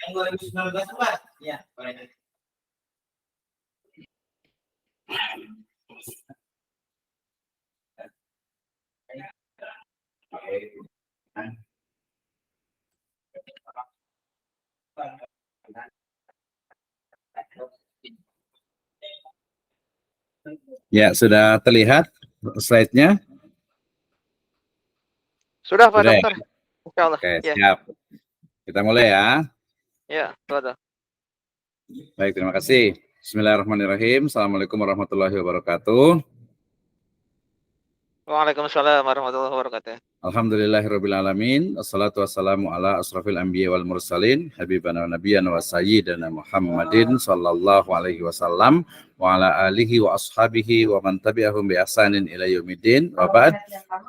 Yang 2019 Pak? Ya, boleh. Ya, sudah terlihat slide-nya? Sudah Pak Sudah, Dokter. Insya Allah. Oke, Ya. siap. Kita mulai ya. Ya, betul. Baik, terima kasih. Bismillahirrahmanirrahim. Assalamualaikum warahmatullahi wabarakatuh. Waalaikumsalam warahmatullahi wabarakatuh. Alhamdulillahirrabbilalamin. Assalatu wassalamu ala asrafil anbiya wal mursalin. Habibana wa nabiyana wa sayyidana Muhammadin sallallahu alaihi wasallam. Wa ala alihi wa ashabihi wa man tabi'ahum bi ahsanin ila yaumiddin. Wa ba'd.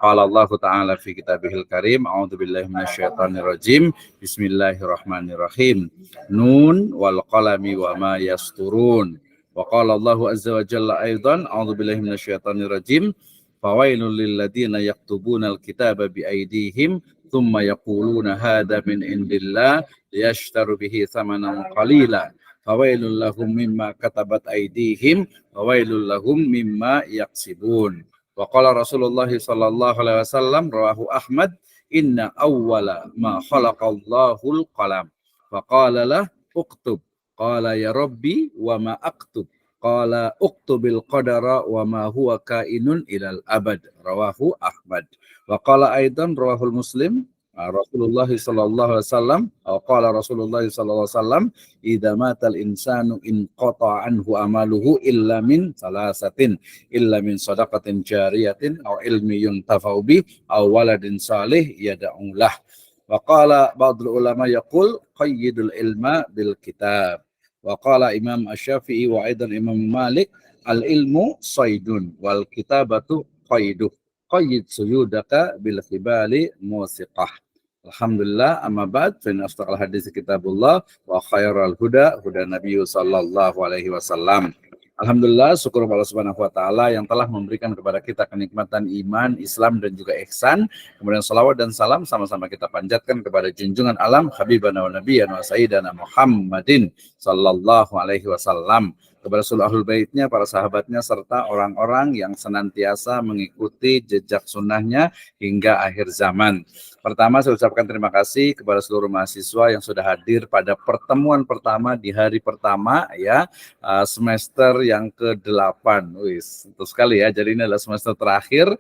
Qala Allah ta'ala fi kitabihil karim. A'udzu billahi minasyaitonir rajim. Bismillahirrahmanirrahim. Nun wal qalami wa ma yasturun. Wa qala Allah azza wa jalla aidan. A'udzu billahi minasyaitonir rajim. Fawailul lilladzina yaktubunal kitaba biaydihim thumma yaquluna hadza min indillah liyashtaru bihi thamanan qalila fawailul lahum mimma katabat aydihim fawailul lahum mimma yaksibun. Wa qala Rasulullah sallallahu alaihi wasallam rawahu Ahmad inna awwala ma khalaqallahul qalam faqala lah uktub qala ya rabbi wa ma aktub qala uktubil qadara wa ma huwa kainun ilal abad rawahu Ahmad. Wa qala aidan rawahul Muslim Rasulullah sallallahu alaihi wasallam qala Rasulullah sallallahu alaihi wasallam idza matal insanu in qata anhu amaluhu illa min salasatin illa min sadaqatin jariyatin aw ilmi yuntafa'u bi aw waladin salih yad'u lah. Wa qala ba'dul ulama yaqul qayyidul ilma bil kitab. Wa qala Imam Asy-Syafi'i wa aidan Imam Malik al-ilmu saydun wal kitabatu qayduh qayyid suyudaka bil khibali musiqah. Alhamdulillah, amma ba'd, fa inna asdaqal hadits kitabullah wa khairal huda huda Nabi sallallahu alaihi wasallam. Alhamdulillah, syukur Allah Subhanahu wa taala yang telah memberikan kepada kita kenikmatan iman, Islam dan juga ihsan. Kemudian salawat dan salam sama-sama kita panjatkan kepada junjungan alam habibana wa nabiyana wa sayyidana Muhammadin sallallahu alaihi wasallam, kepada seluruh ahlul baitnya, para sahabatnya serta orang-orang yang senantiasa mengikuti jejak sunnahnya hingga akhir zaman. Pertama, saya ucapkan terima kasih kepada seluruh mahasiswa yang sudah hadir pada pertemuan pertama di hari pertama ya semester yang ke-8. Tentu sekali ya. Jadi ini adalah semester terakhir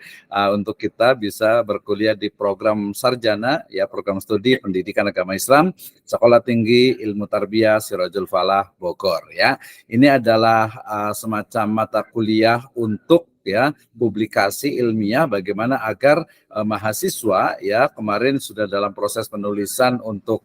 untuk kita bisa berkuliah di program sarjana ya, program studi pendidikan agama Islam Sekolah Tinggi Ilmu Tarbiyah Sirajul Falah Bogor ya. Ini adalah semacam mata kuliah untuk ya publikasi ilmiah bagaimana agar mahasiswa ya kemarin sudah dalam proses penulisan untuk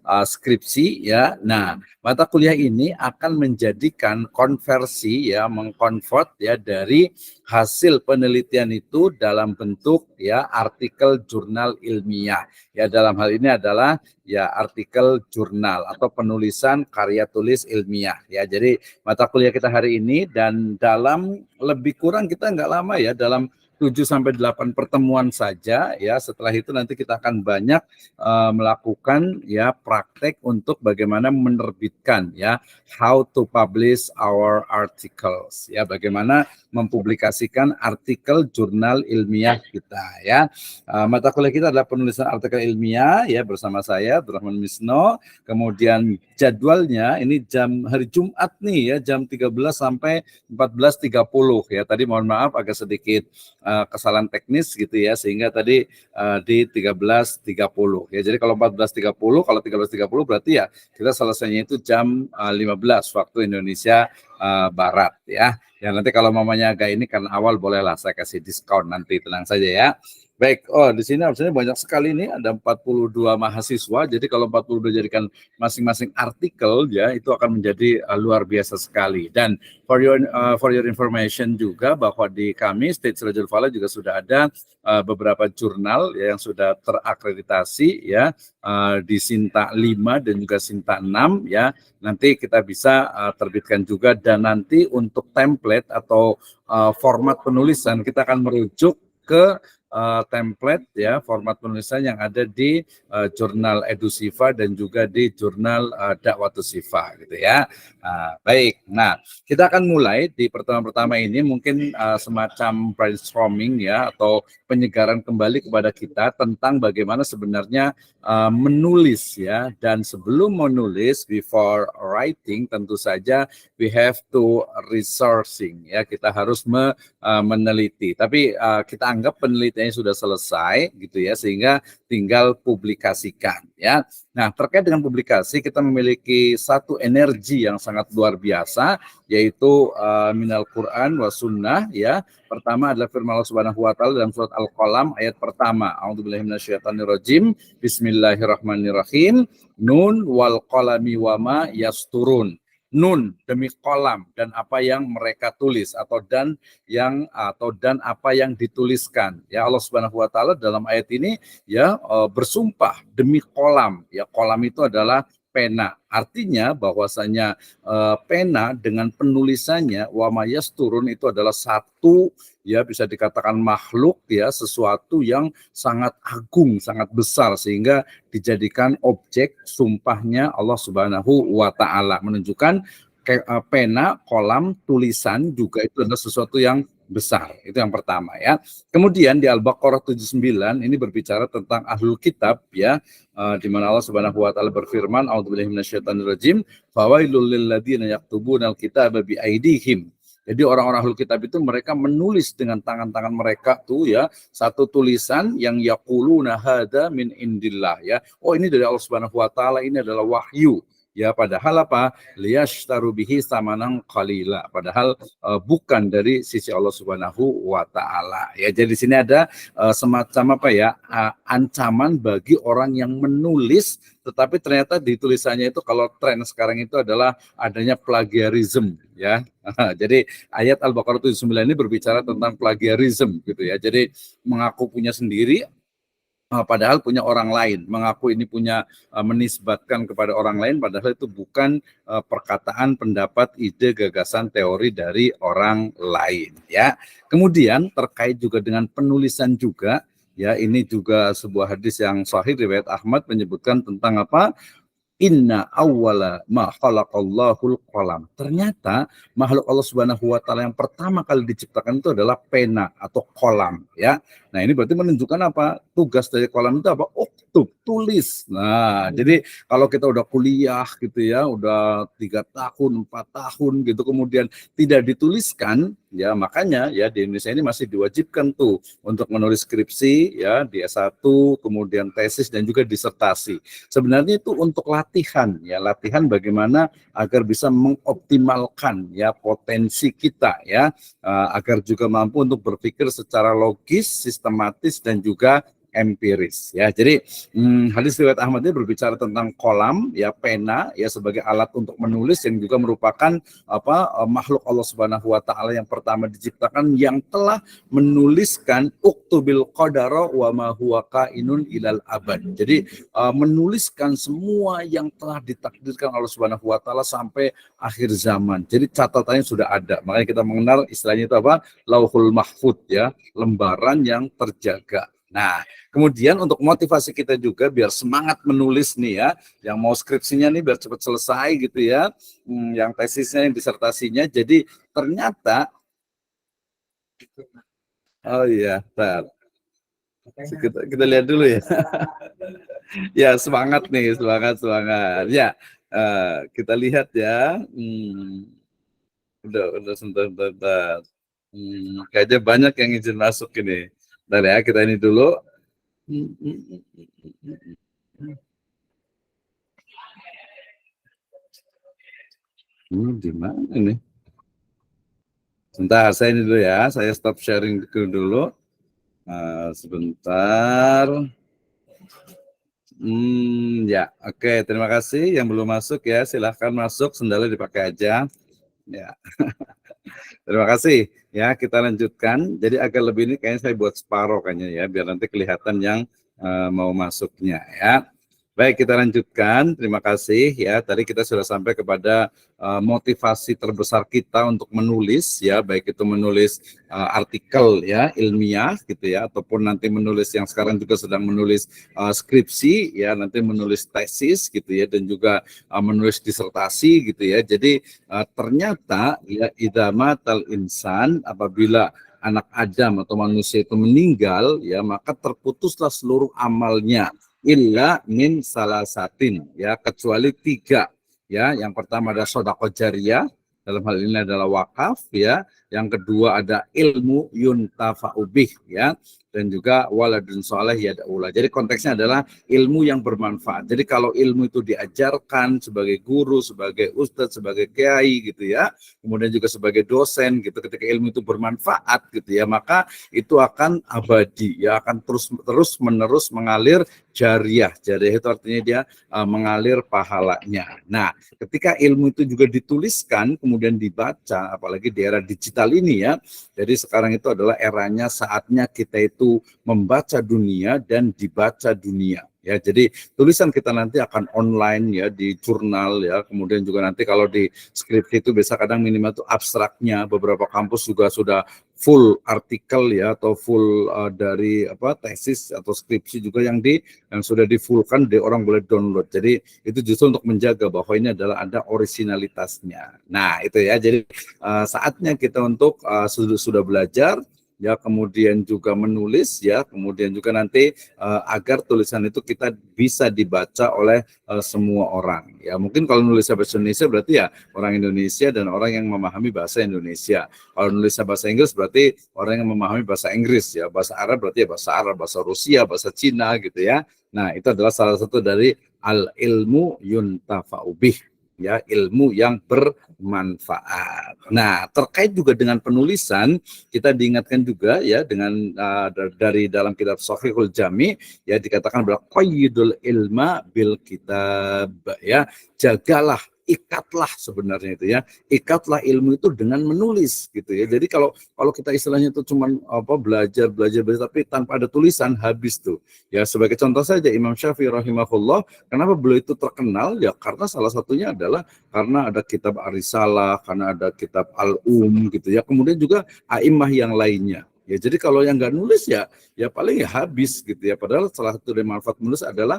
skripsi ya. Nah, mata kuliah ini akan menjadikan konversi ya, mengkonvert ya dari hasil penelitian itu dalam bentuk ya artikel jurnal ilmiah. Ya, dalam hal ini adalah ya artikel jurnal atau penulisan karya tulis ilmiah ya. Jadi mata kuliah kita hari ini, dan dalam lebih kurang kita nggak lama ya, dalam 7-8 pertemuan saja ya. Setelah itu nanti kita akan banyak melakukan ya praktek untuk bagaimana menerbitkan ya, how to publish our articles ya, bagaimana mempublikasikan artikel jurnal ilmiah kita ya. Mata kuliah kita adalah penulisan artikel ilmiah ya, bersama saya Abdurrahman Misno. Kemudian jadwalnya ini hari Jumat nih ya, jam 13 sampai 14.30 ya. Tadi mohon maaf agak sedikit kesalahan teknis gitu ya, sehingga tadi di 13.30 ya. Jadi kalau 14.30, kalau 13.30 berarti ya kita selesainya itu jam 15 waktu Indonesia Barat ya. Ya nanti kalau mamanya agak ini karena awal bolehlah saya kasih diskon nanti, tenang saja ya. Baik, di sini harusnya banyak sekali nih, ada 42 mahasiswa. Jadi kalau 42 jadikan masing-masing artikel ya, itu akan menjadi luar biasa sekali. Dan for your information juga bahwa di kami State Sirajul Falah juga sudah ada beberapa jurnal ya, yang sudah terakreditasi ya, di Sinta 5 dan juga Sinta 6 ya. Nanti kita bisa terbitkan juga, dan nanti untuk template atau format penulisan kita akan merujuk ke template ya, format penulisan yang ada di jurnal EduSifa dan juga di jurnal Dakwatus Sifa gitu ya. Baik. Nah, kita akan mulai di pertemuan pertama ini mungkin semacam brainstorming ya, atau penyegaran kembali kepada kita tentang bagaimana sebenarnya menulis ya. Dan sebelum menulis, before writing, tentu saja we have to resourcing ya, kita harus meneliti. Tapi kita anggap penelitiannya sudah selesai gitu ya, sehingga tinggal publikasikan ya. Nah, terkait dengan publikasi, kita memiliki satu energi yang sangat luar biasa, yaitu minal Quran wa sunnah ya. Pertama adalah firman Allah Subhanahu wa taala dalam surat Al-Qalam ayat pertama. A'udzubillahi minasyaitonirrajim. Bismillahirrahmanirrahim. Nun wal qalami wama yasturun. Nun demi kolam dan apa yang mereka tulis, atau dan apa yang dituliskan. Ya, Allah Subhanahu wa taala dalam ayat ini ya bersumpah demi kolam. Ya, kolam itu adalah pena. Artinya bahwasanya pena dengan penulisannya wa mayasturun itu adalah satu ya, bisa dikatakan makhluk ya, sesuatu yang sangat agung, sangat besar, sehingga dijadikan objek sumpahnya Allah Subhanahu wa taala, menunjukkan pena, kolam, tulisan juga itu adalah sesuatu yang besar. Itu yang pertama ya. Kemudian di Al-Baqarah 79 ini berbicara tentang ahlul kitab ya, di mana Allah Subhanahu wa taala berfirman, a'udzubillahi minasyaitonirrajim, fawailul lil ladzina yaktubunal kitaba bi aidihim. Jadi orang-orang ahlul kitab itu mereka menulis dengan tangan-tangan mereka tuh ya, satu tulisan yang yaquluna hada min indillah ya. Oh, ini dari Allah Subhanahu wa taala, ini adalah wahyu. Ya, padahal apa? Liyashtaru bihi samanan qalila. Padahal bukan dari sisi Allah Subhanahu wa taala. Ya, jadi di sini ada semacam apa ya? Ancaman bagi orang yang menulis tetapi ternyata di tulisannya itu, kalau tren sekarang itu adalah adanya plagiarism ya. Jadi ayat Al-Baqarah 79 ini berbicara tentang plagiarism gitu ya. Jadi mengaku punya sendiri padahal punya orang lain, mengaku ini punya, menisbatkan kepada orang lain, padahal itu bukan perkataan, pendapat, ide, gagasan, teori dari orang lain ya. Kemudian terkait juga dengan penulisan juga ya, ini juga sebuah hadis yang sahih riwayat Ahmad menyebutkan tentang apa? Inna awwala ma khalaqallahul qalam. Ternyata makhluk Allah Subhanahu wa taala yang pertama kali diciptakan itu adalah pena atau kolam ya. Nah, ini berarti menunjukkan apa? Tugas dari kolam itu apa? Uktub, tulis. Nah, jadi kalau kita udah kuliah gitu ya, udah 3 tahun, 4 tahun gitu, kemudian tidak dituliskan, ya makanya ya di Indonesia ini masih diwajibkan tuh untuk menulis skripsi ya, di S1, kemudian tesis dan juga disertasi. Sebenarnya itu untuk latihan ya, latihan bagaimana agar bisa mengoptimalkan ya potensi kita ya, agar juga mampu untuk berpikir secara logis, sistematis dan juga empiris ya. Jadi hadis riwayat Ahmad ini berbicara tentang kolam ya, pena ya, sebagai alat untuk menulis yang juga merupakan makhluk Allah Subhanahu wa taala yang pertama diciptakan, yang telah menuliskan uktubil qadara wa ma huwa kainun ilal abad. Jadi menuliskan semua yang telah ditakdirkan Allah Subhanahu wa taala sampai akhir zaman. Jadi catatannya sudah ada. Makanya kita mengenal istilahnya itu apa? Lauhul Mahfuz ya, lembaran yang terjaga. Nah, kemudian untuk motivasi kita juga biar semangat menulis nih ya, yang mau skripsinya nih biar cepat selesai gitu ya, yang tesisnya, yang disertasinya. Jadi ternyata, oh iya, kita lihat dulu ya. Ya, semangat nih, semangat. Ya, kita lihat ya. Udah sebentar. Kayaknya banyak yang izin masuk ini. Bentar ya, kita ini dulu. Di mana ini? Sebentar, saya ini dulu ya. Saya stop sharing dulu. Sebentar. Ya, oke. Terima kasih. Yang belum masuk ya, silahkan masuk. Sendalnya dipakai aja. Ya. Terima kasih. Ya, kita lanjutkan. Jadi agak lebih ini kayaknya saya buat separuh kayaknya ya, biar nanti kelihatan yang mau masuknya ya. Baik, kita lanjutkan. Terima kasih ya. Tadi kita sudah sampai kepada motivasi terbesar kita untuk menulis ya, baik itu menulis artikel ya ilmiah gitu ya, ataupun nanti menulis yang sekarang juga sedang menulis skripsi ya, nanti menulis tesis gitu ya, dan juga menulis disertasi gitu ya. Jadi ternyata ya idamatal insan, apabila anak Adam atau manusia itu meninggal ya, maka terputuslah seluruh amalnya illa min salasatin ya, kecuali 3 ya. Yang pertama ada sedekah jariyah, dalam hal ini adalah wakaf ya. Yang kedua ada ilmu yuntafa'u bih ya, dan juga waladun soleh yad'ula. Jadi konteksnya adalah ilmu yang bermanfaat. Jadi kalau ilmu itu diajarkan sebagai guru, sebagai ustadz, sebagai kiai gitu ya, kemudian juga sebagai dosen gitu, ketika ilmu itu bermanfaat gitu ya, maka itu akan abadi ya, akan terus menerus mengalir jariyah. Jariyah itu artinya dia mengalir pahalanya. Nah, ketika ilmu itu juga dituliskan kemudian dibaca, apalagi di era digital ini ya. Jadi sekarang itu adalah eranya, saatnya kita itu membaca dunia dan dibaca dunia. Ya, jadi tulisan kita nanti akan online ya di jurnal ya, kemudian juga nanti kalau di skripsi itu biasa kadang minimal itu abstraknya, beberapa kampus juga sudah full artikel ya, atau full dari tesis atau skripsi juga yang sudah di fullkan, orang boleh download. Jadi itu justru untuk menjaga bahwa ini adalah ada orisinalitasnya. Nah itu ya, jadi saatnya kita untuk sudah belajar ya, kemudian juga menulis ya, kemudian juga nanti agar tulisan itu kita bisa dibaca oleh semua orang ya. Mungkin kalau nulis bahasa Indonesia berarti ya orang Indonesia dan orang yang memahami bahasa Indonesia. Kalau nulis bahasa Inggris berarti orang yang memahami bahasa Inggris ya. Bahasa Arab berarti ya bahasa Arab, bahasa Rusia, bahasa Cina gitu ya. Nah itu adalah salah satu dari al ilmu yuntafa'u bih ya, ilmu yang bermanfaat. Nah, terkait juga dengan penulisan, kita diingatkan juga ya dengan dari dalam kitab Shahihul Jami ya, dikatakan bahwa qayyidul ilma bil kitab ya, jagalah, ikatlah sebenarnya itu ya, ikatlah ilmu itu dengan menulis gitu ya. Jadi kalau kita istilahnya itu cuman belajar tapi tanpa ada tulisan, habis tuh ya. Sebagai contoh saja Imam Syafi'i rahimahullah, kenapa beliau itu terkenal ya, karena salah satunya adalah karena ada kitab Ar-Risalah, karena ada kitab Al-Um gitu ya, kemudian juga a'immah yang lainnya. Ya, jadi kalau yang nggak nulis ya paling ya habis gitu ya. Padahal salah satu dari manfaat menulis adalah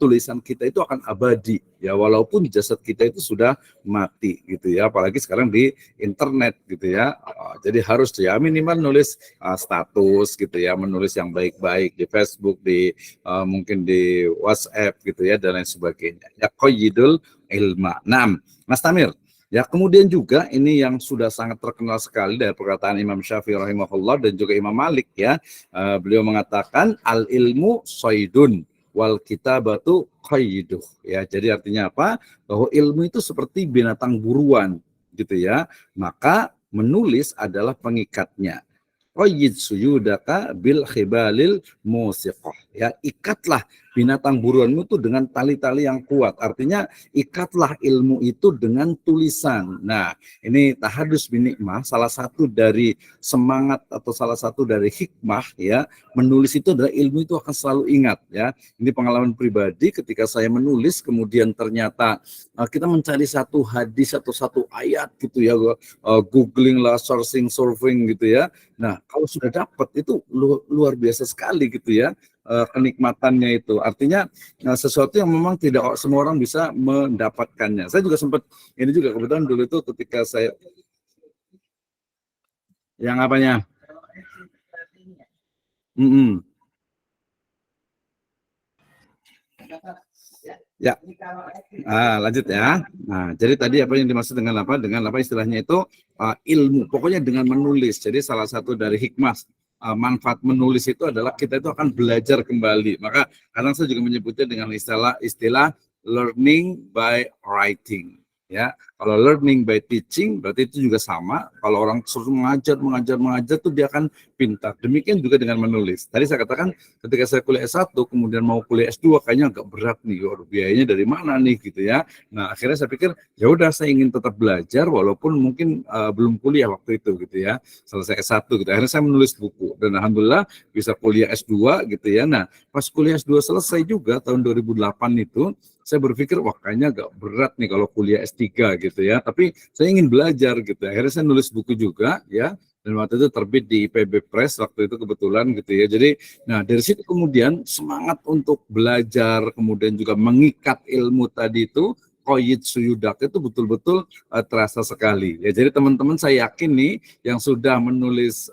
tulisan kita itu akan abadi ya, walaupun jasad kita itu sudah mati gitu ya. Apalagi sekarang di internet gitu ya. Jadi harus ya minimal nulis status gitu ya, menulis yang baik-baik di Facebook, di mungkin di WhatsApp gitu ya, dan lain sebagainya. Ya qayyidul ilma. Nah, Mas Tamir. Ya, kemudian juga ini yang sudah sangat terkenal sekali dari perkataan Imam Syafi'i rahimahullah dan juga Imam Malik ya. Beliau mengatakan al ilmu soidun wal kitabatu qayyiduh ya. Jadi artinya apa? Bahwa ilmu itu seperti binatang buruan gitu ya. Maka menulis adalah pengikatnya. Qayyid suyudaka bil khibalil musiqah ya, ikatlah binatang buruanmu itu dengan tali-tali yang kuat. Artinya ikatlah ilmu itu dengan tulisan. Nah, ini tahadus bin nikmah, salah satu dari semangat atau salah satu dari hikmah ya, menulis itu adalah ilmu itu akan selalu ingat ya. Ini pengalaman pribadi ketika saya menulis, kemudian ternyata kita mencari satu hadis atau satu ayat gitu ya, googling lah, searching, surfing gitu ya. Nah, kalau sudah dapat itu luar biasa sekali gitu ya, kenikmatannya itu. Artinya sesuatu yang memang tidak semua orang bisa mendapatkannya. Saya juga sempat ini juga kebetulan dulu itu ketika saya yang apanya? Ya, lanjut ya. Nah, jadi tadi apa yang dimaksud dengan apa? Dengan apa istilahnya itu ilmu. Pokoknya dengan menulis. Jadi salah satu dari hikmah manfaat menulis itu adalah kita itu akan belajar kembali. Maka kadang saya juga menyebutnya dengan istilah learning by writing. Ya, kalau learning by teaching berarti itu juga sama. Kalau orang suruh mengajar tuh dia akan pintar. Demikian juga dengan menulis. Tadi saya katakan ketika saya kuliah S1 kemudian mau kuliah S2 kayaknya agak berat nih. Waduh, biayanya dari mana nih gitu ya. Nah, akhirnya saya pikir ya udah saya ingin tetap belajar walaupun mungkin belum kuliah waktu itu gitu ya. Selesai S1 gitu. Akhirnya saya menulis buku dan alhamdulillah bisa kuliah S2 gitu ya. Nah, pas kuliah S2 selesai juga tahun 2008 itu saya berpikir wah kayaknya agak berat nih kalau kuliah S3 gitu ya, tapi saya ingin belajar gitu. Akhirnya saya nulis buku juga ya, dan waktu itu terbit di IPB Press waktu itu kebetulan gitu ya. Jadi nah dari situ kemudian semangat untuk belajar, kemudian juga mengikat ilmu tadi itu Qoyid Suyudak itu betul-betul terasa sekali. Ya jadi teman-teman saya yakin nih yang sudah menulis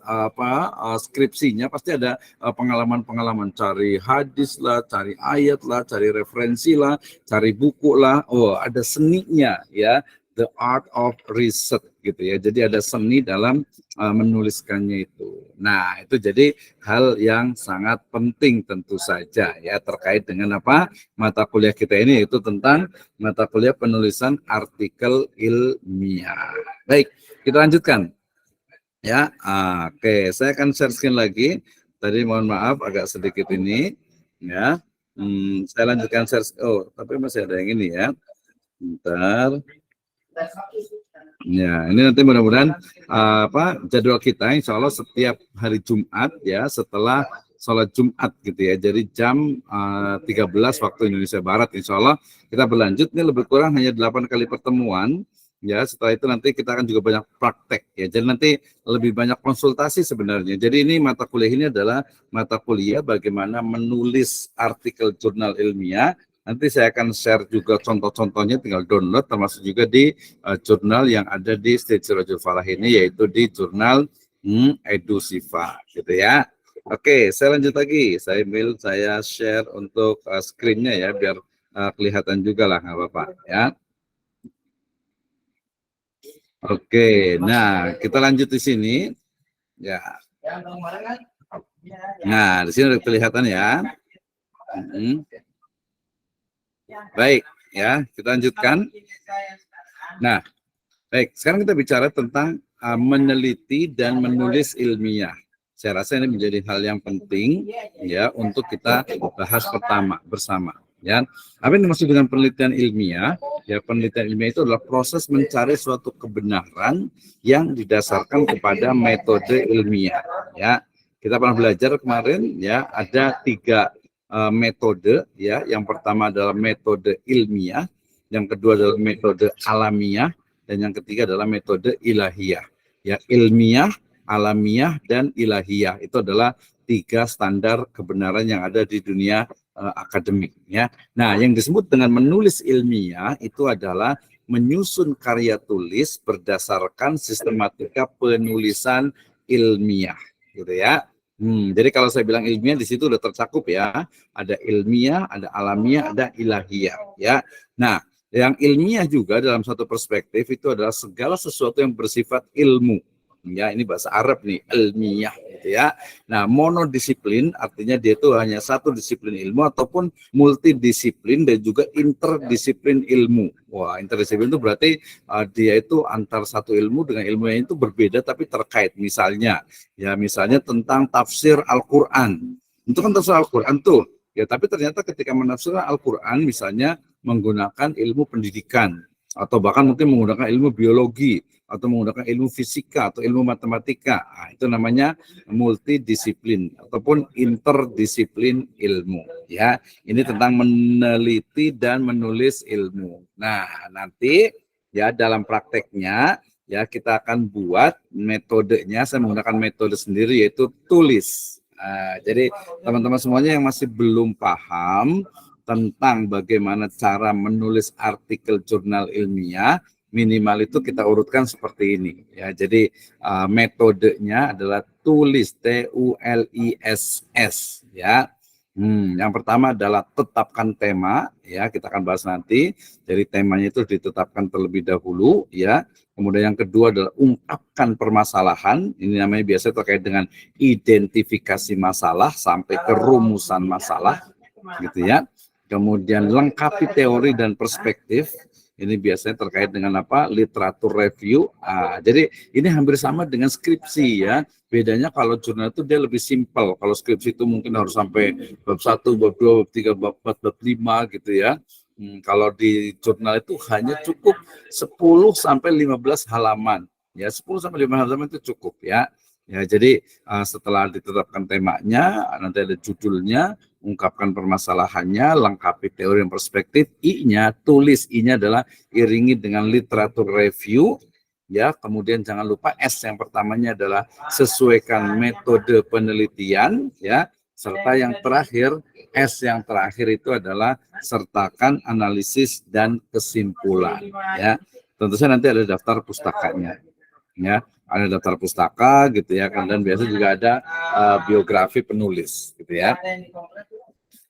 skripsinya pasti ada pengalaman-pengalaman cari hadis lah, cari ayat lah, cari referensi lah, cari buku lah. Oh, ada seninya ya, the art of research gitu ya. Jadi ada seni dalam menuliskannya itu. Nah, itu jadi hal yang sangat penting tentu saja ya terkait dengan apa mata kuliah kita ini yaitu tentang mata kuliah penulisan artikel ilmiah. Baik, kita lanjutkan. Ya, oke, saya akan share screen lagi. Tadi mohon maaf agak sedikit ini, ya. Saya lanjutkan share. Oh, tapi masih ada yang ini ya. Bentar. Ya, ini nanti mudah-mudahan jadwal kita insya Allah setiap hari Jumat ya setelah sholat Jumat gitu ya. Jadi jam 13 waktu Indonesia Barat insya Allah kita berlanjut. Ini lebih kurang hanya 8 kali pertemuan. Ya, setelah itu nanti kita akan juga banyak praktek ya. Jadi nanti lebih banyak konsultasi sebenarnya. Jadi ini mata kuliah ini adalah mata kuliah bagaimana menulis artikel jurnal ilmiah. Nanti saya akan share juga contoh-contohnya, tinggal download, termasuk juga di jurnal yang ada di Stage Sirajul Falah ini, yaitu di jurnal EduSifa, gitu ya. Oke, saya lanjut lagi. Saya share untuk screen-nya ya, biar kelihatan juga lah, nggak apa-apa ya. Oke, nah kita lanjut di sini. Ya. Nah, di sini udah kelihatan ya. Baik, ya, kita lanjutkan. Nah, baik, sekarang kita bicara tentang meneliti dan menulis ilmiah. Saya rasa ini menjadi hal yang penting ya untuk kita bahas bersama. Ya, apa yang dimaksud dengan penelitian ilmiah? Ya, penelitian ilmiah itu adalah proses mencari suatu kebenaran yang didasarkan kepada metode ilmiah. Ya, kita pernah belajar kemarin ya ada 3 metode ya. Yang pertama adalah metode ilmiah, yang kedua adalah metode alamiah, dan yang ketiga adalah metode ilahiyah. Ya, ilmiah, alamiah, dan ilahiyah itu adalah 3 standar kebenaran yang ada di dunia akademik ya. Nah, yang disebut dengan menulis ilmiah itu adalah menyusun karya tulis berdasarkan sistematika penulisan ilmiah gitu ya. Jadi kalau saya bilang ilmiah di situ udah tercakup ya. Ada ilmiah, ada alamiah, ada ilahiyah ya. Nah, yang ilmiah juga dalam satu perspektif itu adalah segala sesuatu yang bersifat ilmu. Ya, ini bahasa Arab nih, ilmiah gitu ya. Nah, monodisiplin artinya dia itu hanya satu disiplin ilmu ataupun multidisiplin dan juga interdisiplin ilmu. Wah, interdisiplin itu berarti dia itu antar satu ilmu dengan ilmu yang itu berbeda tapi terkait. Misalnya tentang tafsir Al-Qur'an. Itu kan tafsir Al-Qur'an tuh. Ya, tapi ternyata ketika menafsirkan Al-Qur'an misalnya menggunakan ilmu pendidikan atau bahkan mungkin menggunakan ilmu biologi atau menggunakan ilmu fisika atau ilmu matematika. Nah, itu namanya multidisiplin ataupun interdisiplin ilmu ya. Ini tentang meneliti dan menulis ilmu. Nah, nanti ya dalam prakteknya ya kita akan buat metodenya. Saya menggunakan metode sendiri yaitu tulis. Nah, jadi teman-teman semuanya yang masih belum paham tentang bagaimana cara menulis artikel jurnal ilmiah, minimal itu kita urutkan seperti ini ya. Jadi metodenya adalah tulis, TULISS ya. Yang pertama adalah tetapkan tema ya, kita akan bahas nanti. Jadi temanya itu ditetapkan terlebih dahulu ya. Kemudian yang kedua adalah ungkapkan permasalahan. Ini namanya biasa terkait dengan identifikasi masalah sampai ke rumusan masalah gitu ya. Kemudian lengkapi teori dan perspektif. Ini biasanya terkait dengan apa? Literatur review. Jadi ini hampir sama dengan skripsi ya. Bedanya kalau jurnal itu dia lebih simpel. Kalau skripsi itu mungkin harus sampai bab 1, bab 2, bab 3, bab 4, bab 5 gitu ya. Kalau di jurnal itu hanya cukup 10 sampai 15 halaman. Ya, 10 sampai 15 halaman itu cukup ya. Ya, jadi setelah ditetapkan temanya, nanti ada judulnya, ungkapkan permasalahannya, lengkapi teori dan perspektif. I-nya, tulis. I-nya adalah iringi dengan literatur review. Ya, kemudian jangan lupa S yang pertamanya adalah sesuaikan metode penelitian. Ya, serta yang terakhir, S yang terakhir itu adalah sertakan analisis dan kesimpulan. Ya, tentu saja nanti ada daftar pustakanya. Ya, ada daftar pustaka gitu ya, dan biasa juga ada biografi penulis gitu ya.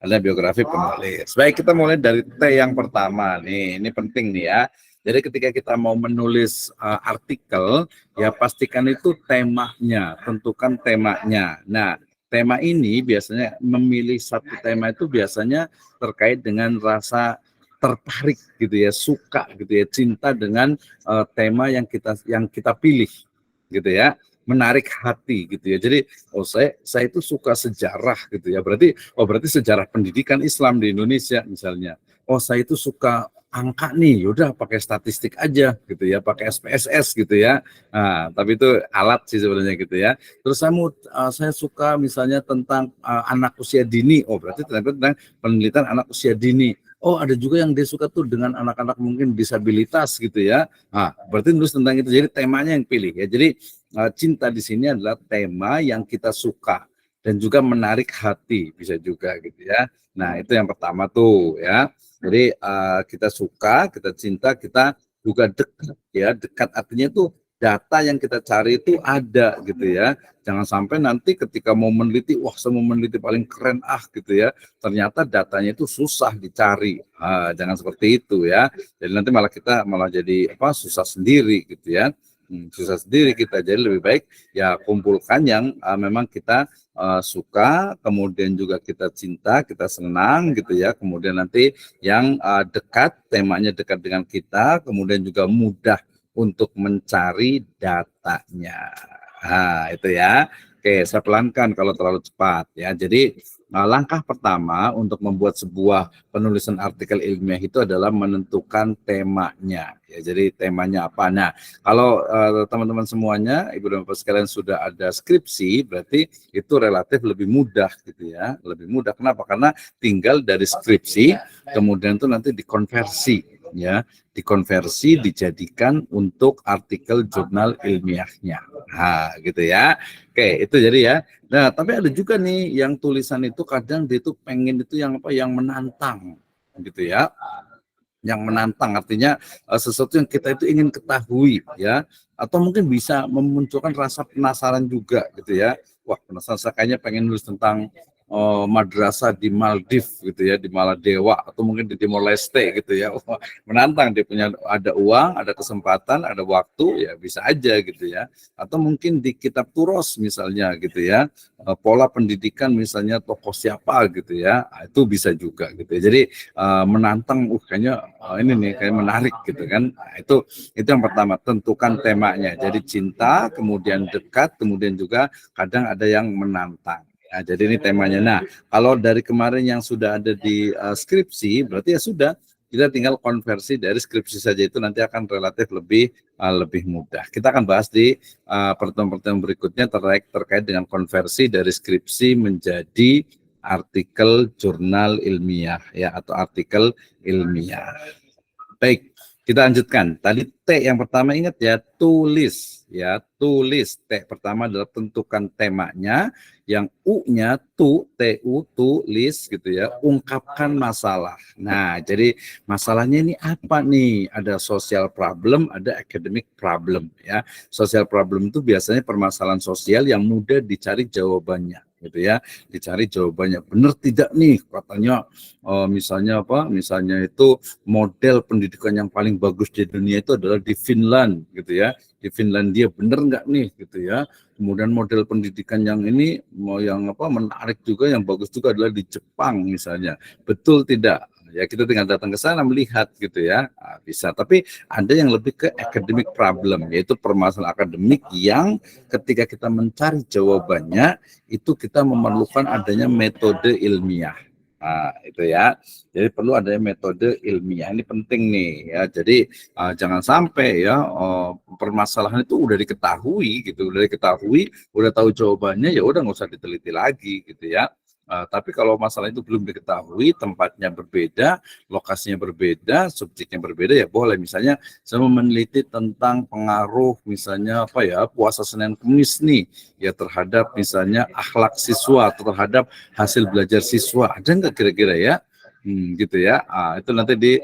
Ada biografi penulis. Baik, kita mulai dari T yang pertama nih. Ini penting nih ya. Jadi ketika kita mau menulis artikel, ya pastikan itu temanya, tentukan temanya. Nah, tema ini biasanya memilih satu tema itu biasanya terkait dengan rasa tertarik gitu ya, suka gitu ya, cinta dengan tema yang kita pilih gitu ya, menarik hati gitu ya. Jadi saya itu suka sejarah gitu ya. Berarti sejarah pendidikan Islam di Indonesia misalnya. Saya itu suka angka nih, yaudah pakai statistik aja gitu ya, pakai SPSS gitu ya. Nah, tapi itu alat sih sebenarnya gitu ya. Terus saya suka misalnya tentang anak usia dini. Berarti tentang penelitian anak usia dini. Ada juga yang dia suka tuh dengan anak-anak mungkin disabilitas gitu ya. Berarti nulis tentang itu. Jadi temanya yang pilih ya. Jadi cinta di sini adalah tema yang kita suka dan juga menarik hati bisa juga gitu ya. Nah, itu yang pertama tuh ya. Jadi kita suka, kita cinta, kita juga dekat ya. Dekat artinya itu data yang kita cari itu ada gitu ya. Jangan sampai nanti ketika mau meneliti, saya mau meneliti paling keren gitu ya. Ternyata datanya itu susah dicari. Jangan seperti itu ya. Jadi nanti kita malah jadi susah sendiri gitu ya. Susah sendiri kita. Jadi lebih baik ya kumpulkan yang memang kita suka, kemudian juga kita cinta, kita senang gitu ya. Kemudian nanti yang dekat, temanya dekat dengan kita, kemudian juga mudah untuk mencari datanya. Itu ya. Oke, saya pelankan kalau terlalu cepat ya. Jadi langkah pertama untuk membuat sebuah penulisan artikel ilmiah itu adalah menentukan temanya. Ya, jadi temanya apa? Nah, kalau teman-teman semuanya, Ibu dan Bapak sekalian sudah ada skripsi, berarti itu relatif lebih mudah gitu ya. Lebih mudah. Kenapa? Karena tinggal dari skripsi, kemudian itu nanti dikonversi ya, dikonversi dijadikan untuk artikel jurnal ilmiahnya. Gitu ya. Oke, itu jadi ya. Nah, tapi ada juga nih yang tulisan itu kadang dia itu pengen itu yang menantang gitu ya. Yang menantang artinya sesuatu yang kita itu ingin ketahui ya, atau mungkin bisa memunculkan rasa penasaran juga gitu ya. Penasaran, saya kayaknya pengen nulis tentang madrasah di Maldives gitu ya, di Maladewa atau mungkin di Timor Leste gitu ya. Menantang, dia punya ada uang, ada kesempatan, ada waktu, ya bisa aja gitu ya. Atau mungkin di kitab Turos misalnya gitu ya, pola pendidikan misalnya tokoh siapa gitu ya, itu bisa juga gitu ya. Jadi menantang, kayaknya ini nih kayak menarik gitu kan. Itu yang pertama, tentukan temanya. Jadi cinta, kemudian dekat, kemudian juga kadang ada yang menantang. Nah, jadi ini temanya. Nah, kalau dari kemarin yang sudah ada di skripsi, berarti ya sudah, kita tinggal konversi dari skripsi saja, itu nanti akan relatif lebih mudah. Kita akan bahas di pertemuan-pertemuan berikutnya terkait dengan konversi dari skripsi menjadi artikel jurnal ilmiah ya, atau artikel ilmiah. Baik, kita lanjutkan. Tadi T yang pertama, ingat ya, tulis ya, tulis. T pertama adalah tentukan temanya, yang U-nya TU, tulis gitu ya, ungkapkan masalah. Nah, jadi masalahnya ini apa nih? Ada social problem, ada academic problem ya. Social problem itu biasanya permasalahan sosial yang mudah dicari jawabannya gitu ya, dicari jawabannya. Benar tidak nih katanya misalnya itu model pendidikan yang paling bagus di dunia itu adalah di Finland gitu ya, di Finlandia, benar nggak nih gitu ya. Kemudian model pendidikan yang ini yang menarik juga, yang bagus juga adalah di Jepang misalnya, betul tidak Ya kita tinggal datang ke sana melihat gitu ya. Nah, bisa. Tapi ada yang lebih ke academic problem, yaitu permasalahan akademik yang ketika kita mencari jawabannya itu kita memerlukan adanya metode ilmiah. Nah, itu ya. Jadi perlu adanya metode ilmiah. Ini penting nih ya. Jadi jangan sampai ya permasalahan itu udah diketahui gitu, udah diketahui, udah tahu jawabannya ya udah nggak usah diteliti lagi gitu ya. Tapi kalau masalah itu belum diketahui, tempatnya berbeda, lokasinya berbeda, subjeknya berbeda, ya boleh. Misalnya saya mau meneliti tentang pengaruh misalnya apa ya puasa Senin Kamis nih ya terhadap misalnya akhlak siswa atau terhadap hasil belajar siswa. Ada nggak kira-kira ya? Gitu ya. Itu nanti di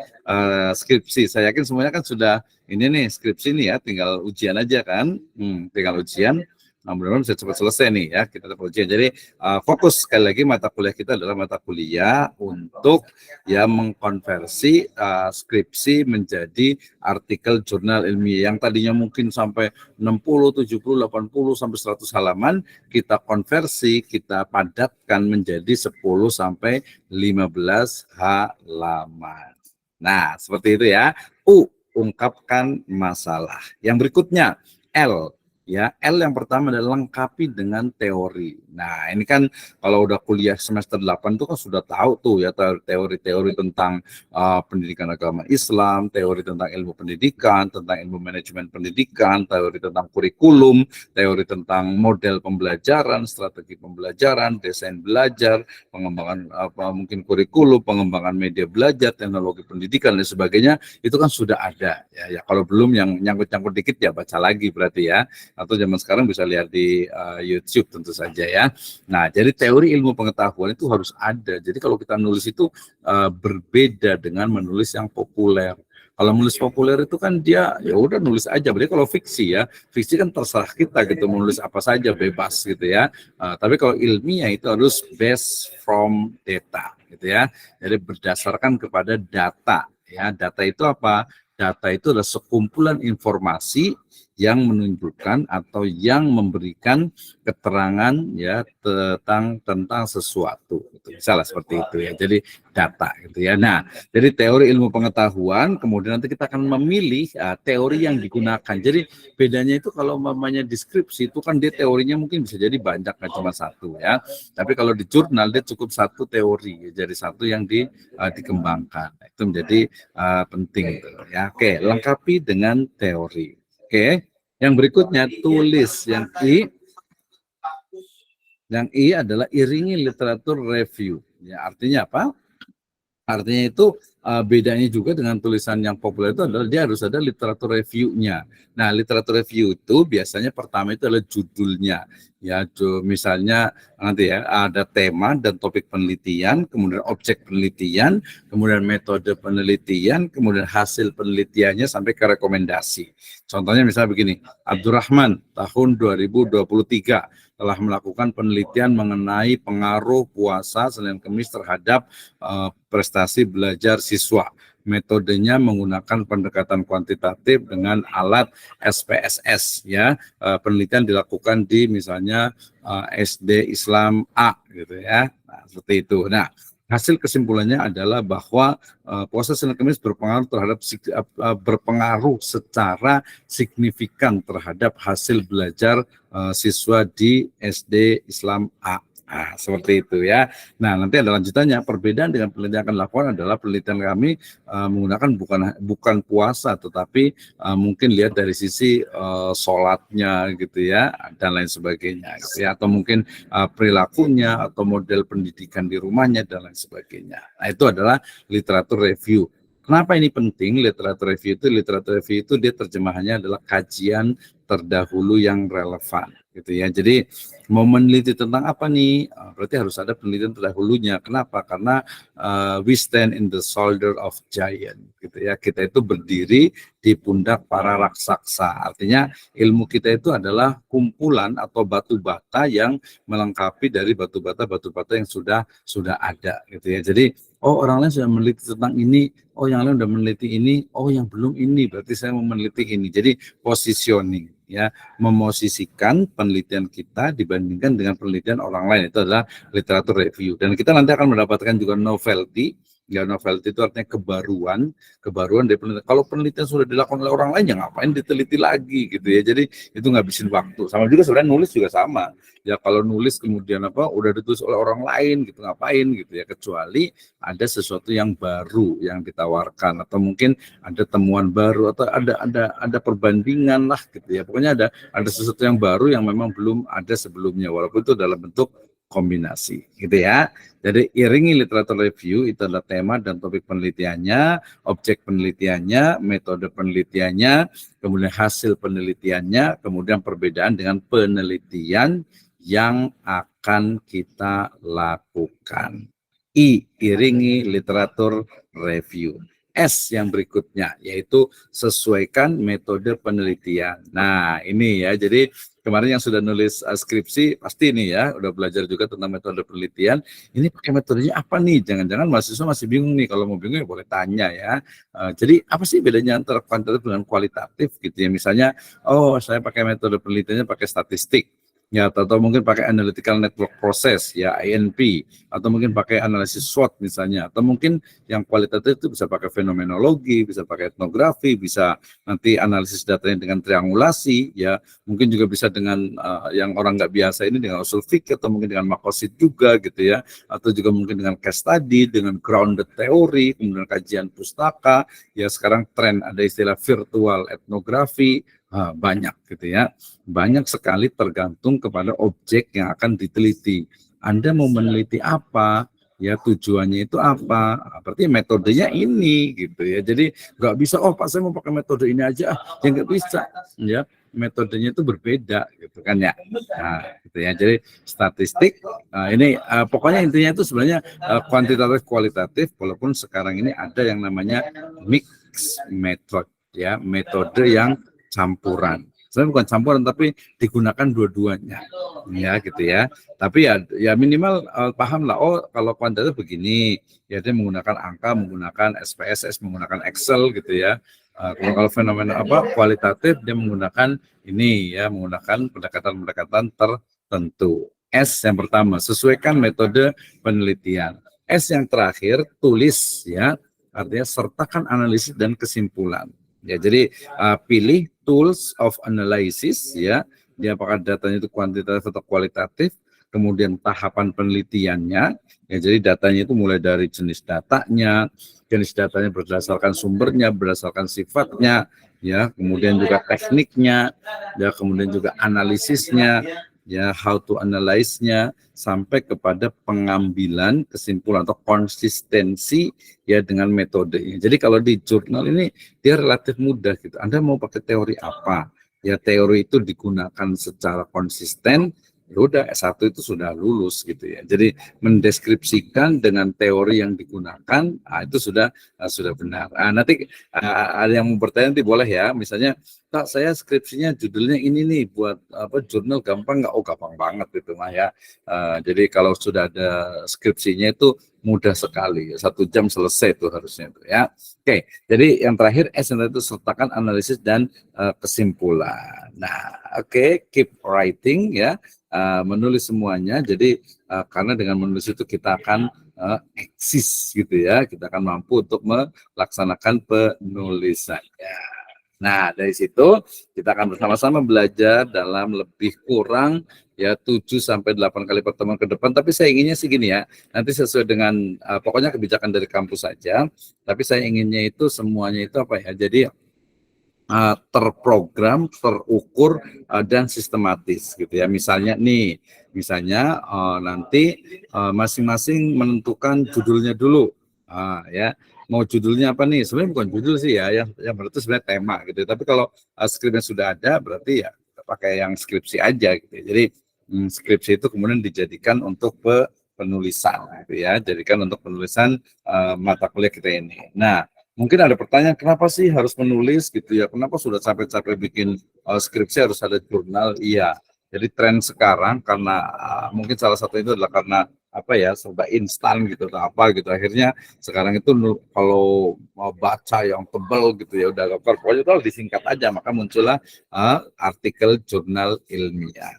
skripsi. Saya yakin semuanya kan sudah ini nih skripsi nih ya, tinggal ujian aja kan. Tinggal ujian. Nah, mudah-mudahan bisa cepat selesai nih ya kita dapat ujian. Jadi fokus sekali lagi mata kuliah kita adalah mata kuliah untuk ya mengkonversi skripsi menjadi artikel jurnal ilmiah yang tadinya mungkin sampai 60, 70, 80 sampai 100 halaman kita konversi, kita padatkan menjadi 10 sampai 15 halaman. Nah, seperti itu ya. Ungkapkan masalah. Yang berikutnya, L. Ya, L yang pertama adalah lengkapi dengan teori. Nah, ini kan kalau udah kuliah semester 8 itu kan sudah tahu tuh ya teori-teori tentang pendidikan agama Islam, teori tentang ilmu pendidikan, tentang ilmu manajemen pendidikan, teori tentang kurikulum, teori tentang model pembelajaran, strategi pembelajaran, desain belajar, pengembangan mungkin kurikulum, pengembangan media belajar, teknologi pendidikan dan sebagainya, itu kan sudah ada ya. Kalau belum yang nyangkut-nyangkut dikit ya baca lagi berarti ya. Atau zaman sekarang bisa lihat di YouTube tentu saja ya. Nah, jadi teori ilmu pengetahuan itu harus ada. Jadi kalau kita nulis itu berbeda dengan menulis yang populer. Kalau menulis populer itu kan dia ya udah nulis aja. Berarti kalau fiksi ya, fiksi kan terserah kita gitu menulis apa saja bebas gitu ya. Tapi kalau ilmiah itu harus based from data gitu ya. Jadi berdasarkan kepada data ya. Data itu apa? Data itu adalah sekumpulan informasi yang menunjukkan atau yang memberikan keterangan ya tentang sesuatu. Misalnya seperti itu ya. Jadi data gitu ya. Nah, jadi teori ilmu pengetahuan, kemudian nanti kita akan memilih teori yang digunakan. Jadi bedanya itu kalau namanya deskripsi itu kan dia teorinya mungkin bisa jadi banyak, nggak cuma satu ya. Tapi kalau di jurnal dia cukup satu teori, jadi satu yang dikembangkan. Itu menjadi penting itu ya. Oke, lengkapi dengan teori. Oke, yang berikutnya tulis yang I. Yang I adalah iringi literatur review. Ya, artinya apa? Artinya itu bedanya juga dengan tulisan yang populer itu adalah dia harus ada literatur review-nya. Nah, literatur review itu biasanya pertama itu adalah judulnya. Ya, misalnya nanti ya ada tema dan topik penelitian, kemudian objek penelitian, kemudian metode penelitian, kemudian hasil penelitiannya sampai ke rekomendasi. Contohnya misalnya begini, Abdurrahman tahun 2023 telah melakukan penelitian mengenai pengaruh puasa Senin Kamis terhadap prestasi belajar siswa. Metodenya menggunakan pendekatan kuantitatif dengan alat SPSS ya. Penelitian dilakukan di misalnya SD Islam A gitu ya. Nah, seperti itu. Nah, hasil kesimpulannya adalah bahwa puasa Senin Kamis berpengaruh secara signifikan terhadap hasil belajar siswa di SD Islam A. Nah, seperti itu ya. Nah, nanti ada lanjutannya. Perbedaan dengan penelitian yang akan dilakukan adalah penelitian kami menggunakan bukan puasa, tetapi mungkin lihat dari sisi sholatnya gitu ya, dan lain sebagainya. Gitu ya. Atau mungkin perilakunya atau model pendidikan di rumahnya dan lain sebagainya. Nah, itu adalah literatur review. Kenapa ini penting? Literatur review itu dia terjemahannya adalah kajian terdahulu yang relevan gitu ya. Jadi mau meneliti tentang apa nih? Berarti harus ada penelitian terdahulunya. Kenapa? Karena we stand in the shoulder of giant gitu ya. Kita itu berdiri di pundak para raksasa. Artinya ilmu kita itu adalah kumpulan atau batu bata yang melengkapi dari batu bata yang sudah ada gitu ya. Jadi orang lain sudah meneliti tentang ini, yang lain sudah meneliti ini, yang belum ini, berarti saya mau meneliti ini. Jadi positioning ya, memosisikan penelitian kita dibandingkan dengan penelitian orang lain, itu adalah literatur review. Dan kita nanti akan mendapatkan juga novelty Ya, novelty itu artinya kebaruan dari penelitian. Kalau penelitian sudah dilakukan oleh orang lain, ya ngapain diteliti lagi gitu ya. Jadi itu ngabisin waktu. Sama juga sebenarnya nulis juga sama. Ya kalau nulis kemudian udah ditulis oleh orang lain gitu, ngapain gitu ya. Kecuali ada sesuatu yang baru yang ditawarkan, atau mungkin ada temuan baru, atau ada perbandingan lah gitu ya. Pokoknya ada sesuatu yang baru yang memang belum ada sebelumnya, walaupun itu dalam bentuk kombinasi gitu ya. Jadi iringi literatur review itu adalah tema dan topik penelitiannya, objek penelitiannya, metode penelitiannya, kemudian hasil penelitiannya, kemudian perbedaan dengan penelitian yang akan kita lakukan. Iringi literatur review. S yang berikutnya yaitu sesuaikan metode penelitian. Nah ini ya, jadi kemarin yang sudah nulis skripsi pasti nih ya udah belajar juga tentang metode penelitian. Ini pakai metodenya apa nih? Jangan-jangan mahasiswa masih bingung nih. Kalau mau bingung ya boleh tanya ya. Jadi apa sih bedanya antara kuantitatif dengan kualitatif gitu ya? Misalnya, oh saya pakai metode penelitiannya pakai statistik. Ya, atau mungkin pakai analytical network process ya, INP, atau mungkin pakai analisis SWOT misalnya, atau mungkin yang kualitatif itu bisa pakai fenomenologi, bisa pakai etnografi, bisa nanti analisis datanya dengan triangulasi ya, mungkin juga bisa dengan yang orang nggak biasa ini dengan usul fikih, atau mungkin dengan makosid juga gitu ya, atau juga mungkin dengan case study, dengan grounded theory, kemudian kajian pustaka ya. Sekarang tren ada istilah virtual etnografi. Banyak gitu ya, banyak sekali, tergantung kepada objek yang akan diteliti. Anda mau meneliti apa ya, tujuannya itu apa, berarti metodenya ini gitu ya. Jadi nggak bisa Pak saya mau pakai metode ini aja, ya nggak bisa ya, metodenya itu berbeda gitu kan ya. Nah gitu ya, jadi statistik ini pokoknya intinya itu sebenarnya kuantitatif kualitatif, walaupun sekarang ini ada yang namanya mixed method ya, metode yang campuran. Sebenarnya bukan campuran tapi digunakan dua-duanya ya gitu ya. Tapi ya minimal paham lah, oh kalau kuantitatif begini ya, dia menggunakan angka, menggunakan SPSS, menggunakan Excel gitu ya. Kalau fenomena kualitatif, dia menggunakan ini ya, menggunakan pendekatan-pendekatan tertentu. S yang pertama, sesuaikan metode penelitian. S yang terakhir, tulis ya, artinya sertakan analisis dan kesimpulan. Ya, jadi pilih tools of analysis ya, dia apakah datanya itu kuantitatif atau kualitatif, kemudian tahapan penelitiannya ya, jadi datanya itu mulai dari jenis datanya berdasarkan sumbernya, berdasarkan sifatnya ya, kemudian juga tekniknya ya, kemudian juga analisisnya ya, how to analyze-nya, sampai kepada pengambilan kesimpulan atau konsistensi ya dengan metodenya. Jadi kalau di jurnal ini dia relatif mudah gitu. Anda mau pakai teori apa? Ya teori itu digunakan secara konsisten, ya udah S1 itu sudah lulus gitu ya. Jadi mendeskripsikan dengan teori yang digunakan, itu sudah benar. Nanti ada yang mau bertanya nanti boleh ya, misalnya Kak, saya skripsinya judulnya ini nih, buat jurnal gampang nggak? Oh gampang banget itu mah ya. Jadi kalau sudah ada skripsinya itu mudah sekali, 1 jam selesai tuh harusnya itu ya. Oke, jadi yang terakhir S itu sertakan analisis dan kesimpulan. Nah, oke, keep writing ya, menulis semuanya. Jadi karena dengan menulis itu kita akan eksis gitu ya, kita akan mampu untuk melaksanakan penulisannya. Nah, dari situ kita akan bersama-sama belajar dalam lebih kurang ya 7 sampai 8 kali pertemuan ke depan. Tapi saya inginnya sih gini ya, nanti sesuai dengan pokoknya kebijakan dari kampus saja. Tapi saya inginnya itu semuanya itu apa ya? Jadi terprogram, terukur dan sistematis gitu ya. Misalnya nanti masing-masing menentukan judulnya dulu. Ya, mau judulnya apa nih? Sebenarnya bukan judul sih ya, yang berarti sebenarnya tema gitu. Tapi kalau skripnya sudah ada, berarti ya pakai yang skripsi aja gitu. Jadi skripsi itu kemudian dijadikan untuk penulisan gitu ya, jadikan untuk penulisan mata kuliah kita ini. Nah, mungkin ada pertanyaan, kenapa sih harus menulis gitu ya? Kenapa sudah capek-capek bikin skripsi harus ada jurnal? Iya. Jadi tren sekarang karena mungkin salah satu itu adalah karena apa ya, serba instan gitu atau apa gitu. Akhirnya sekarang itu kalau mau baca yang tebal gitu ya udah pokoknya itu disingkat aja, maka muncullah artikel jurnal ilmiah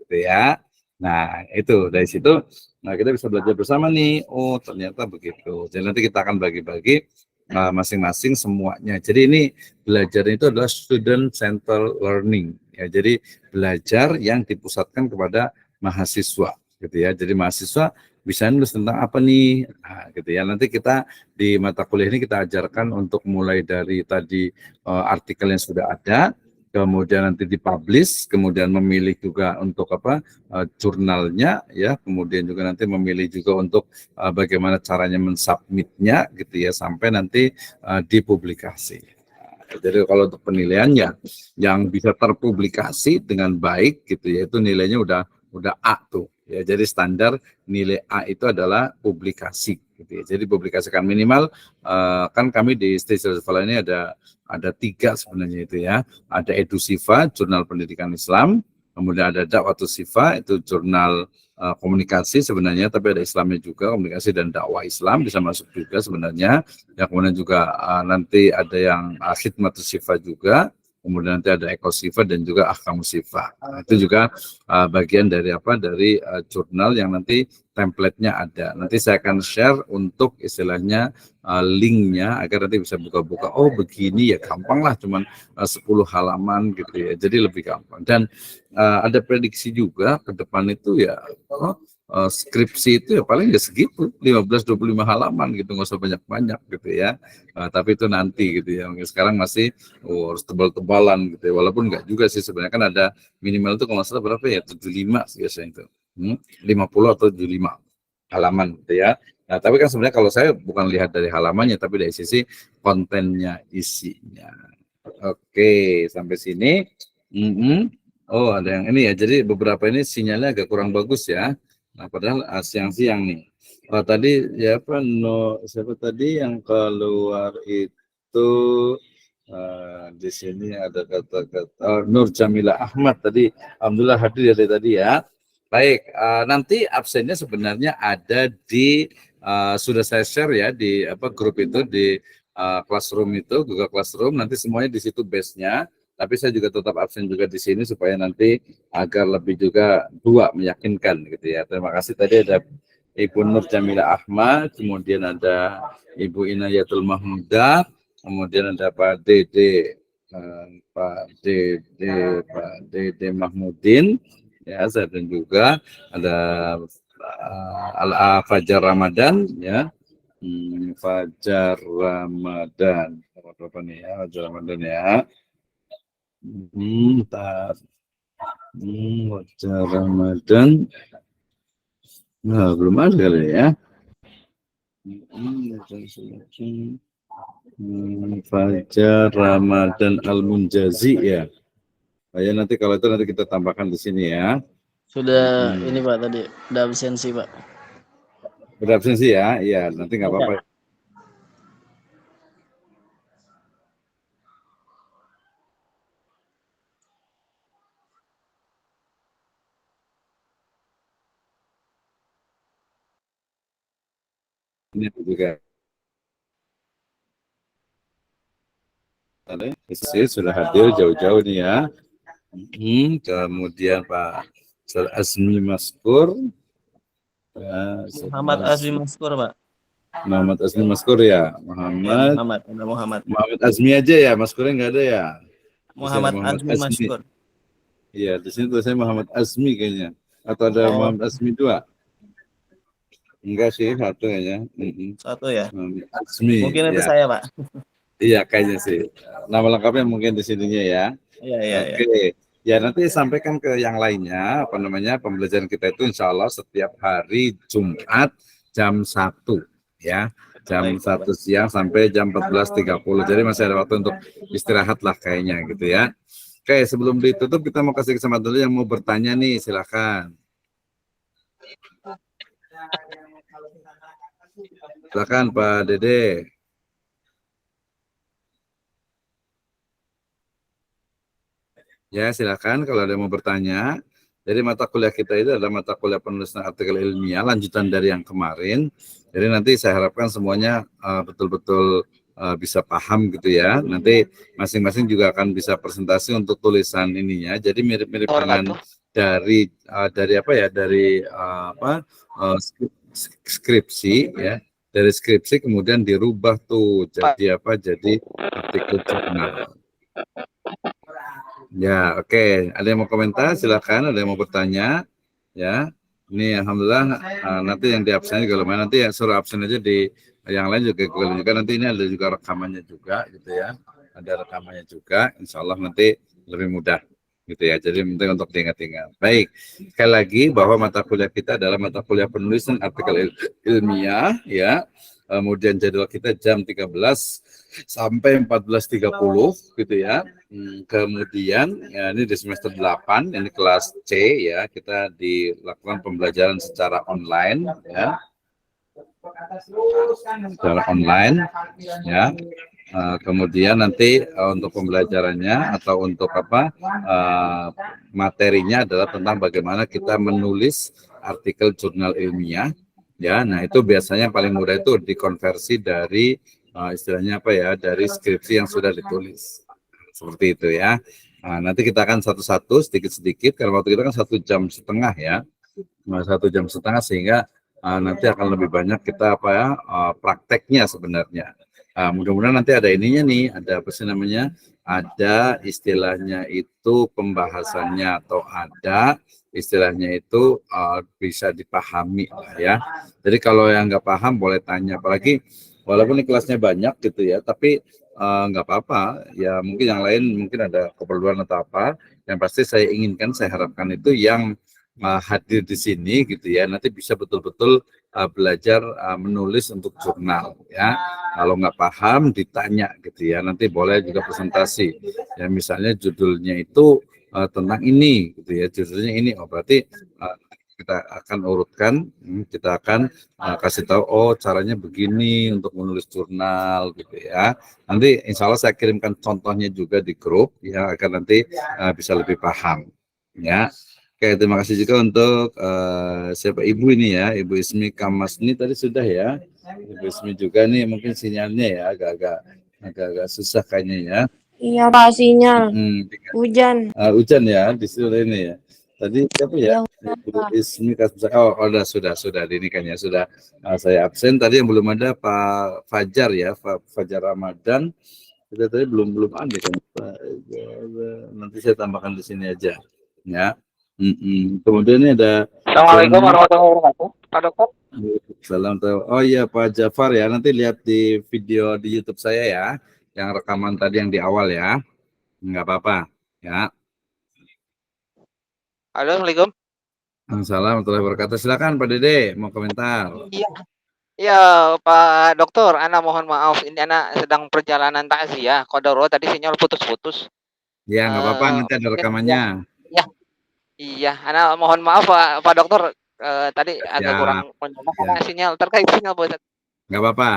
gitu ya. Nah, itu dari situ, nah kita bisa belajar bersama nih. Oh, ternyata begitu. Jadi nanti kita akan bagi-bagi masing-masing semuanya. Jadi ini belajar itu adalah student centered learning. Ya, jadi belajar yang dipusatkan kepada mahasiswa, gitu ya. Jadi mahasiswa bisa nulis tentang apa nih, nah, gitu ya. Nanti kita di mata kuliah ini kita ajarkan untuk mulai dari tadi artikel yang sudah ada, kemudian nanti dipublish, kemudian memilih juga untuk apa jurnalnya, ya, kemudian juga nanti memilih juga untuk bagaimana caranya mensubmitnya, gitu ya, sampai nanti dipublikasi. Jadi kalau untuk penilaiannya yang bisa terpublikasi dengan baik, gitu ya, itu nilainya udah A tuh. Ya, jadi standar nilai A itu adalah publikasi, gitu ya. Jadi publikasikan minimal kan kami di Stage Sekolah ini ada 3 sebenarnya itu ya. Ada Edusifa, Jurnal Pendidikan Islam, kemudian ada Dakwah Sifa, itu jurnal komunikasi sebenarnya, tapi ada Islamnya juga, komunikasi dan dakwah Islam bisa masuk juga sebenarnya. Ya, kemudian juga nanti ada yang Khidmatus Sifa juga, kemudian nanti ada Ekosifa dan juga Ahkamus Sifa. Nah, itu juga bagian dari apa, dari jurnal yang nanti template-nya ada. Nanti saya akan share untuk istilahnya linknya agar nanti bisa buka-buka. Oh begini ya, gampang lah, cuman 10 halaman gitu ya. Jadi lebih gampang. Dan ada prediksi juga ke depan itu ya, skripsi itu ya paling ya segitu, 15-25 halaman gitu, nggak usah banyak-banyak gitu ya. Tapi itu nanti gitu ya. Mungkin sekarang masih harus tebal-tebalan gitu ya. Walaupun nggak juga sih sebenarnya, kan ada minimal itu kalau nggak salah berapa ya, 75 biasanya itu. 50 atau 75 halaman gitu ya. Nah, tapi kan sebenarnya kalau saya bukan lihat dari halamannya, tapi dari sisi kontennya, isinya. Oke, sampai sini. Oh, ada yang ini ya. Jadi beberapa ini sinyalnya agak kurang bagus ya. Nah, padahal siang-siang nih. Oh, tadi ya apa, siapa tadi yang keluar itu di sini ada kata-kata Nur Jamila Ahmad tadi. Alhamdulillah hadir dari tadi ya. Baik, nanti absennya sebenarnya ada di sudah saya share ya di apa grup itu, di Classroom itu, Google Classroom. Nanti semuanya di situ base-nya. Tapi saya juga tetap absen juga di sini supaya nanti agar lebih juga meyakinkan gitu ya. Terima kasih, tadi ada Ibu Nur Jamila Ahmad, kemudian ada Ibu Inayatul Mahmudah, kemudian ada Pak Dede Mahmudin, ya, saya, dan juga ada Fajar Ramadan, ya, Fajar Ramadan, apa nih ya, Fajar Ramadan ya. Fajar Ramadan, nah belum ada kali ya. Fajar Ramadan Al-Munjazi ya. Ya, nanti kalau itu nanti kita tambahkan di sini ya. Sudah ini Pak tadi, udah absensi Pak. Udah absensi ya? Iya, nanti nggak apa-apa. Ini juga. Istri sudah hadir jauh-jauh nih ya. Kemudian Pak Azmi Maskur. Muhammad Azmi Maskur Pak. Muhammad Azmi Maskur ya. Muhammad Azmi aja ya, Maskurnya nggak ada ya. Muhammad Azmi Maskur. Iya, di sini tulisannya Muhammad Azmi kayaknya. Atau ada Muhammad Azmi 2? Enggak sih, satu ya. Satu ya. Muhammad Azmi. Mungkin itu ya. saya Pak. Iya, kayaknya sih. Nama lengkapnya mungkin di sininya ya. Iya. Oke. Ya, nanti sampaikan ke yang lainnya, apa namanya, pembelajaran kita itu insya Allah setiap hari Jumat jam 1 ya. Jam 1 siang sampai jam 14.30. Jadi masih ada waktu untuk istirahat lah kayaknya gitu ya. Oke, sebelum ditutup kita mau kasih kesempatan dulu yang mau bertanya nih, silakan. Silakan Pak Dede. Ya, silakan kalau ada yang mau bertanya. Jadi mata kuliah kita itu adalah mata kuliah penulisan artikel ilmiah, lanjutan dari yang kemarin. Jadi nanti saya harapkan semuanya betul-betul bisa paham gitu ya. Nanti masing-masing juga akan bisa presentasi untuk tulisan ininya. Jadi mirip-mirip dengan dari apa ya, dari skripsi ya, dari skripsi kemudian dirubah tuh jadi apa, jadi artikel jurnal. Ya, oke. Ada yang mau komentar? Silakan. Ada yang mau bertanya? Ya. Ini alhamdulillah nanti yang di absen juga lumayan. Nanti ya suruh absen aja di yang lain juga Google juga. Nanti ini ada juga rekamannya juga gitu ya. Ada rekamannya juga. Insya Allah nanti lebih mudah gitu ya. Jadi penting untuk diingat-ingat. Baik. Sekali lagi bahwa mata kuliah kita adalah mata kuliah penulisan artikel ilmiah ya. Kemudian jadwal kita jam 13 sampai 14.30 gitu ya. Kemudian ya, ini di semester 8, ini kelas C ya, kita dilakukan pembelajaran secara online ya. Secara online ya. Kemudian nanti untuk pembelajarannya atau untuk apa materinya adalah tentang bagaimana kita menulis artikel jurnal ilmiah ya. Nah, itu biasanya paling mudah itu dikonversi dari istilahnya apa ya, dari skripsi yang sudah ditulis seperti itu ya. Nah, nanti kita akan satu-satu sedikit-sedikit karena waktu kita kan 1,5 jam ya. Nah, 1,5 jam sehingga nanti akan lebih banyak kita apa ya prakteknya sebenarnya. Mudah-mudahan nanti ada ininya nih, ada apa sih namanya, ada istilahnya itu pembahasannya atau ada istilahnya itu bisa dipahami lah ya. Jadi kalau yang nggak paham boleh tanya, apalagi walaupun ini kelasnya banyak gitu ya, tapi nggak apa-apa ya, mungkin yang lain mungkin ada keperluan atau apa. Yang pasti saya inginkan, saya harapkan itu yang hadir di sini gitu ya, nanti bisa betul-betul belajar menulis untuk jurnal ya. Kalau nggak paham ditanya gitu ya, nanti boleh juga presentasi ya, misalnya judulnya itu tentang ini gitu ya, judulnya ini, oh berarti kita akan urutkan, kita akan kasih tahu, oh caranya begini untuk menulis jurnal gitu ya. Nanti insya Allah saya kirimkan contohnya juga di grup ya, agar nanti bisa lebih paham ya. Oke, terima kasih juga untuk siapa ibu ini ya, Ibu Ismi Kamas ini tadi sudah ya. Ibu Ismi juga nih mungkin sinyalnya ya agak susah kayaknya ya. Iya Pak, sinyal. Hujan. Hujan ya di sini ini ya. Tadi siapa ya? Ibu Ismi Kamas. Oh, sudah ini kan ya, sudah saya absen. Tadi yang belum ada Pak Fajar ya, Pak Fajar Ramadan. Kita tadi belum ada kan. Nanti saya tambahkan di sini aja ya. Kemudian ini ada Assalamualaikum warahmatullahi wabarakatuh. Pak Dokter. Salam. Oh iya Pak Jafar ya, nanti lihat di video di YouTube saya ya, yang rekaman tadi yang di awal ya, nggak apa-apa ya. Halo, Assalamualaikum. Assalamualaikum warahmatullahi wabarakatuh. Silakan Pak Dede mau komentar. Iya. Ya, Pak Dokter, Ana mohon maaf, ini Ana sedang perjalanan takziah. Kodoro tadi sinyal putus-putus. Ya nggak apa-apa, nanti ada rekamannya. Iya, Ana mohon maaf Pak Dokter, tadi agak kurang mendengar karena sinyal terkait sinyal Pak. Nggak apa-apa.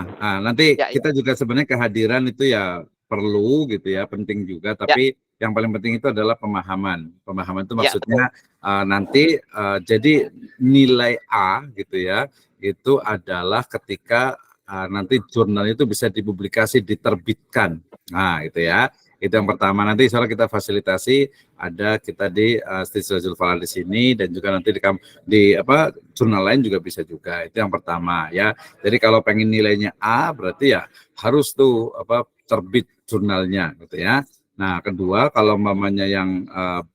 Nanti Ya. kita juga sebenarnya kehadiran itu ya perlu gitu ya, penting juga. Tapi yang paling penting itu adalah pemahaman. Pemahaman itu maksudnya nanti jadi nilai A gitu ya, itu adalah ketika nanti jurnal itu bisa dipublikasi, diterbitkan. Nah itu ya. Itu yang pertama, nanti insya Allah kita fasilitasi, ada kita di Stisrajul Falal di sini, dan juga nanti di jurnal lain juga bisa juga. Itu yang pertama ya. Jadi kalau pengen nilainya A berarti ya harus tuh terbit jurnalnya gitu ya. Nah kedua, kalau mamanya yang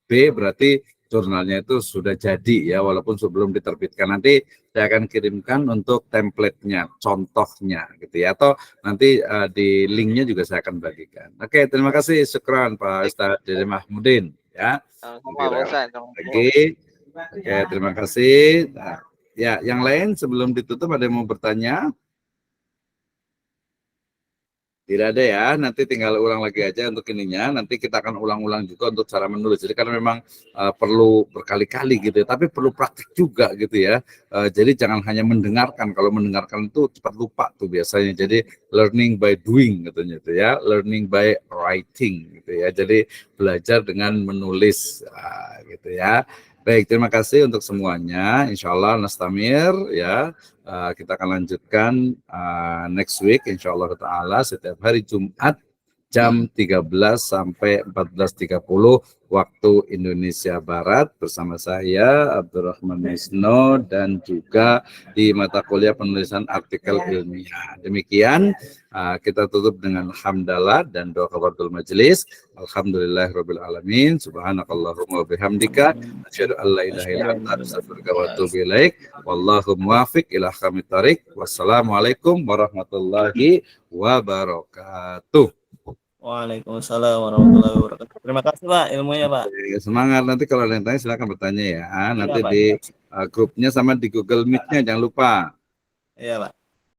B berarti jurnalnya itu sudah jadi ya, walaupun sebelum diterbitkan. Nanti saya akan kirimkan untuk template-nya, contohnya gitu ya, atau nanti di link-nya juga saya akan bagikan. Oke, terima kasih, syukran Pak Ustaz Dede Mahmudin ya. Oke, terima kasih. Nah, ya, yang lain sebelum ditutup ada yang mau bertanya? Tidak ada ya, nanti tinggal ulang lagi aja untuk ininya. Nanti kita akan ulang-ulang juga untuk cara menulis. Jadi karena memang perlu berkali-kali gitu ya, tapi perlu praktik juga gitu ya. Jadi jangan hanya mendengarkan. Kalau mendengarkan itu cepat lupa tuh biasanya. Jadi learning by doing katanya itu ya, learning by writing gitu ya. Jadi belajar dengan menulis gitu ya. Baik, terima kasih untuk semuanya. Insya Allah nastamir ya. Kita akan lanjutkan next week insya Allah ta'ala setiap hari Jumat jam 13 sampai 14.30 waktu Indonesia Barat bersama saya Abdurrahman Misno dan juga di mata kuliah penulisan artikel ilmiah. Demikian kita tutup dengan hamdalah dan doa kafaratul majelis. Alhamdulillahirabbil alamin. Subhanakallahumma wa bihamdika asyhadu an la ilaha illa anta astaghfiruka wa atubu ilaik. Wallahu muwaffiq ila aqwamit thoriq. Wassalamualaikum warahmatullahi wabarakatuh. Waalaikumsalam warahmatullahi wabarakatuh. Terima kasih Pak ilmunya Pak. Semangat, nanti kalau ada yang tanya silakan bertanya ya. Nanti Pak. di grupnya sama di Google Meet-nya jangan lupa. Iya Pak.